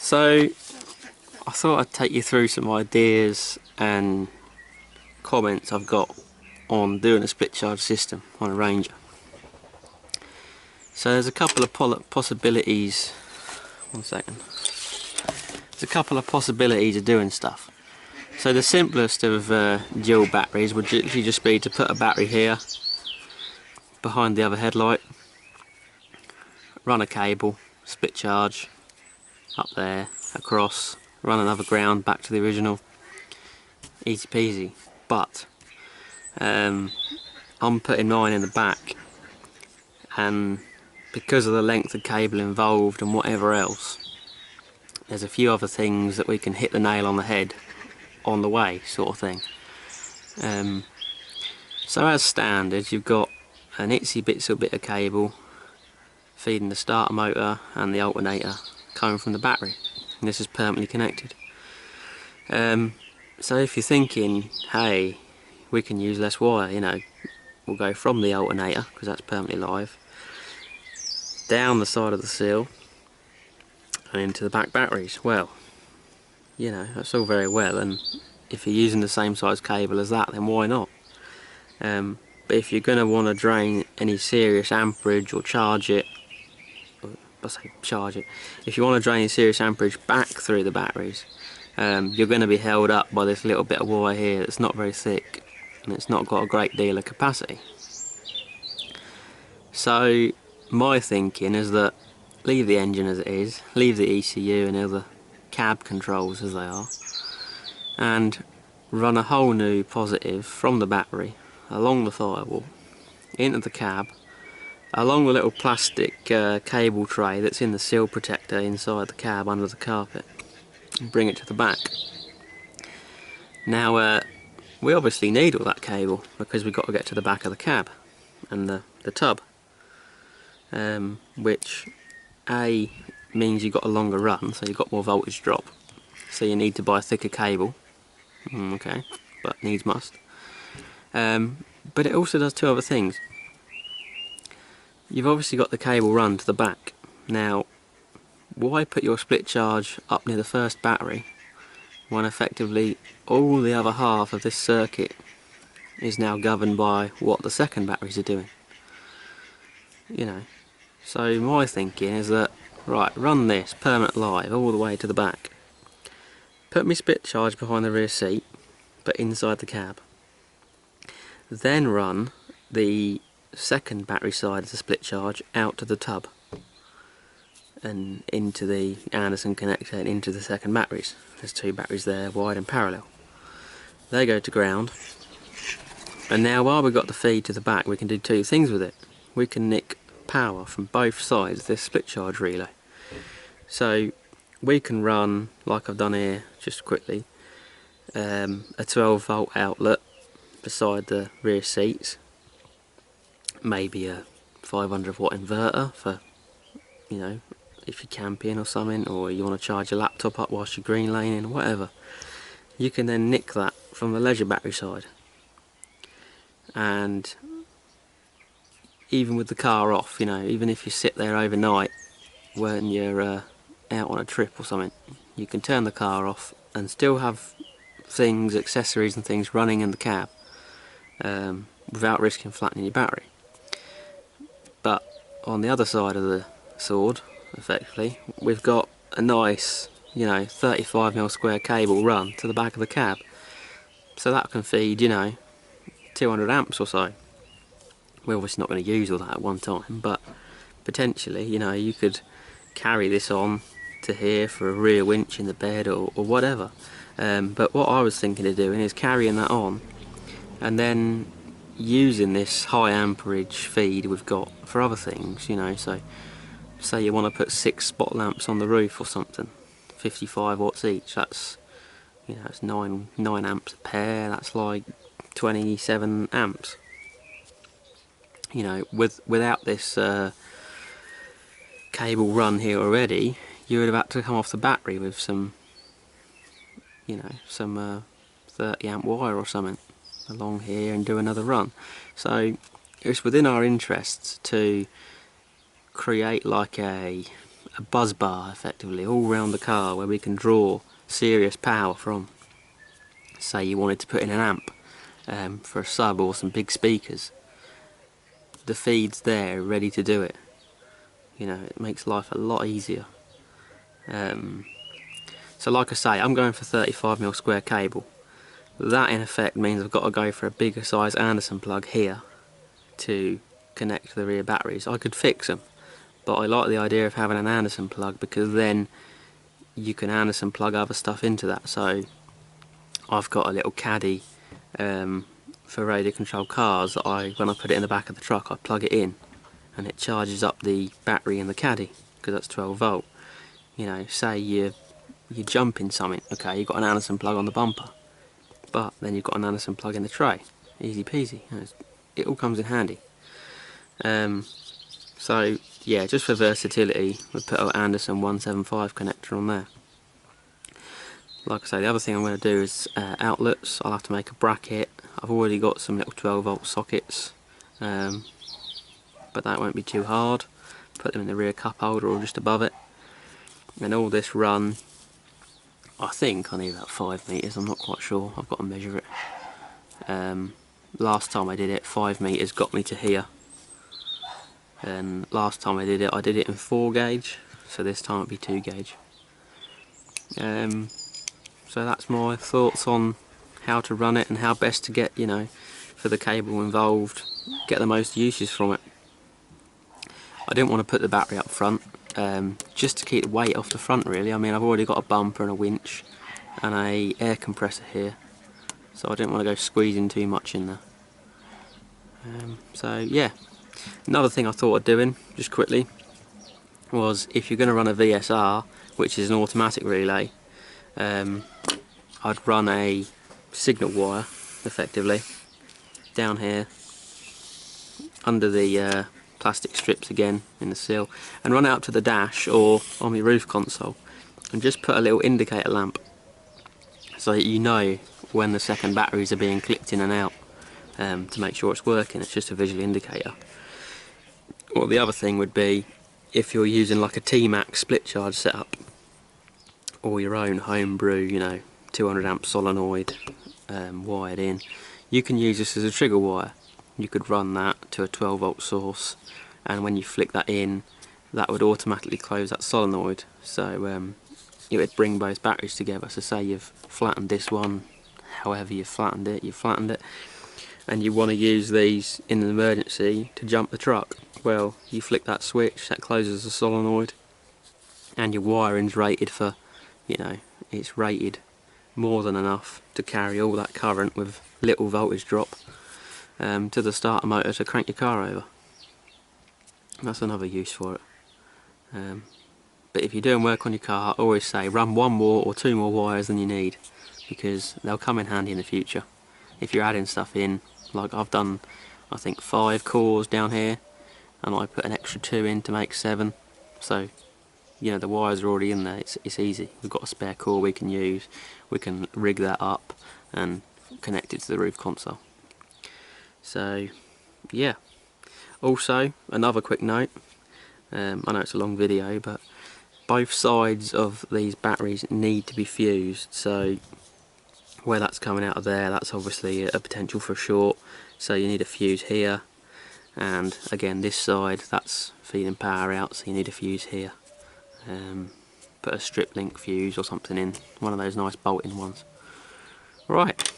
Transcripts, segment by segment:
So I thought I'd take you through some ideas and comments I've got on doing a split charge system on a Ranger. So there's a couple of possibilities. One second. There's a couple of possibilities of doing stuff. So the simplest of dual batteries would literally just be to put a battery here behind the other headlight, run a cable, split charge up there, across, run another ground back to the original. Easy peasy. But I'm putting mine in the back, and because of the length of cable involved and whatever else, there's a few other things that we can hit the nail on the head on the way, sort of thing. So as standard, you've got an itsy bitsy bit of cable feeding the starter motor and the alternator coming from the battery, and this is permanently connected. So if you're thinking, hey, we can use less wire, you know, we'll go from the alternator, because that's permanently live, down the side of the seal and into the back batteries. Well, you know, that's all very well, and if you're using the same size cable as that, then why not? But if you're going to want to drain any serious amperage or charge it, if you want to drain serious amperage back through the batteries, you're going to be held up by this little bit of wire here that's not very thick and it's not got a great deal of capacity. So my thinking is that leave the engine as it is, leave the ECU and other cab controls as they are, and run a whole new positive from the battery along the firewall into the cab, along the little plastic cable tray that's in the seal protector inside the cab under the carpet, and bring it to the back. Now we obviously need all that cable because we've got to get to the back of the cab and the tub, which A means you've got a longer run, so you've got more voltage drop, so you need to buy thicker cable. Okay, but needs must. But it also does two other things. You've obviously got the cable run to the back. Now, why put your split charge up near the first battery when effectively all the other half of this circuit is now governed by what the second batteries are doing? You know, so my thinking is that, right, run this permanent live all the way to the back. Put my split charge behind the rear seat, but inside the cab. Then run the second battery side of the split charge out to the tub and into the Anderson connector and into the second batteries. There's two batteries there, wide and parallel. They go to ground, and now while we've got the feed to the back, we can do two things with it. We can nick power from both sides of this split charge relay. So we can run, like I've done here just quickly, a 12 volt outlet beside the rear seats, maybe a 500 watt inverter for, you know, if you're camping or something, or you want to charge your laptop up whilst you're green laning or whatever. You can then nick that from the leisure battery side, and even with the car off, you know, even if you sit there overnight when you're out on a trip or something, you can turn the car off and still have things, accessories and things running in the cab without risking flattening your battery. But on the other side of the sword, effectively, we've got a nice, you know, 35mm square cable run to the back of the cab, so that can feed, you know, 200 amps or so. We're obviously not going to use all that at one time, but potentially, you know, you could carry this on to here for a rear winch in the bed or whatever. But what I was thinking of doing is carrying that on and then using this high amperage feed we've got for other things, you know. So say you want to put 6 spot lamps on the roof or something, 55 watts each, that's, you know, it's 9 amps a pair, that's like 27 amps. You know, without this cable run here already, you would have had to come off the battery with some, you know, some 30 amp wire or something along here and do another run. So it's within our interests to create like a a buzz bar effectively all around the car where we can draw serious power from. Say you wanted to put in an amp for a sub or some big speakers, the feed's there ready to do it. You know, it makes life a lot easier. So like I say, I'm going for 35mm square cable. That in effect means I've got to go for a bigger size Anderson plug here to connect the rear batteries. I could fix them, but I like the idea of having an Anderson plug because then you can Anderson plug other stuff into that. So I've got a little caddy for radio controlled cars that when I put it in the back of the truck, I plug it in and it charges up the battery in the caddy because that's 12 volt. You know, say you're jumping something, okay, you've got an Anderson plug on the bumper, but then you've got an Anderson plug in the tray. Easy peasy. You know, it all comes in handy. So yeah, just for versatility, we put an Anderson 175 connector on there. Like I say, the other thing I'm going to do is outlets. I'll have to make a bracket. I've already got some little 12 volt sockets, but that won't be too hard. Put them in the rear cup holder or just above it. And all this run, I think I need about 5 meters. I'm not quite sure. I've got to measure it. Last time I did it, 5 meters got me to here. And last time I did it in 4 gauge. So this time it'll be 2 gauge. So that's my thoughts on how to run it and how best to get, you know, for the cable involved, get the most uses from it. I didn't want to put the battery up front, just to keep the weight off the front really. I mean, I've already got a bumper and a winch and a air compressor here, so I didn't want to go squeezing too much in there. So yeah, another thing I thought of doing, just quickly, was if you're going to run a VSR, which is an automatic relay, I'd run a signal wire, effectively, down here, under the plastic strips again in the sill, and run it up to the dash or on the roof console, and just put a little indicator lamp, so that you know when the second batteries are being clipped in and out, to make sure it's working. It's just a visual indicator. Or the other thing would be, if you're using like a T-Max split charge setup, or your own homebrew, you know, 200 amp solenoid wired in, you can use this as a trigger wire. You could run that to a 12 volt source, and when you flick that in, that would automatically close that solenoid, so it would bring both batteries together. So say you've flattened this one, however you've flattened it, and you want to use these in an emergency to jump the truck, well, you flick that switch, that closes the solenoid, and your wiring's rated for, you know, it's rated more than enough to carry all that current with little voltage drop to the starter motor to crank your car over. That's another use for it. But if you're doing work on your car, I always say run 1 more or 2 more wires than you need, because they'll come in handy in the future. If you're adding stuff in, like I've done, I think 5 cores down here, and I put an extra 2 in to make 7, so you know the wires are already in there. It's easy. We've got a spare core we can use. We can rig that up and connect it to the roof console. So yeah. Also, another quick note, I know it's a long video, but both sides of these batteries need to be fused, so where that's coming out of there, that's obviously a potential for short, so you need a fuse here, and again this side, that's feeding power out, so you need a fuse here. Put a strip link fuse or something in, one of those nice bolting ones. Right,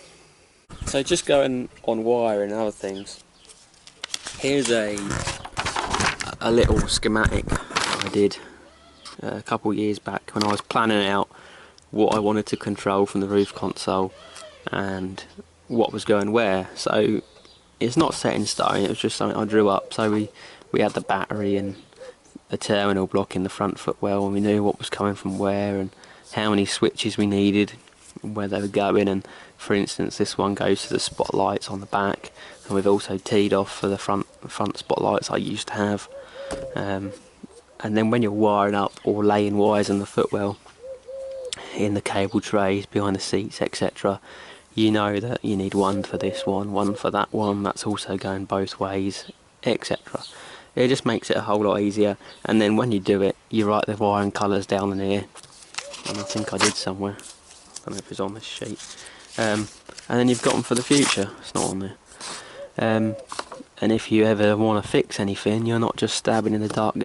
so just going on wiring and other things, here's a little schematic I did a couple of years back when I was planning out what I wanted to control from the roof console and what was going where. So it's not set in stone, it was just something I drew up. So we had the battery and a terminal block in the front footwell, and we knew what was coming from where and how many switches we needed, where they were going. And for instance, this one goes to the spotlights on the back, and we've also teed off for the front spotlights I used to have. And then when you're wiring up or laying wires in the footwell, in the cable trays, behind the seats, etc., you know that you need one for this one for that one, that's also going both ways, etc. It just makes it a whole lot easier, and then when you do it, you write the wiring colours down in here, and I think I did somewhere. I don't know if it's on this sheet. And then you've got them for the future. It's not on there. And if you ever want to fix anything, you're not just stabbing in the dark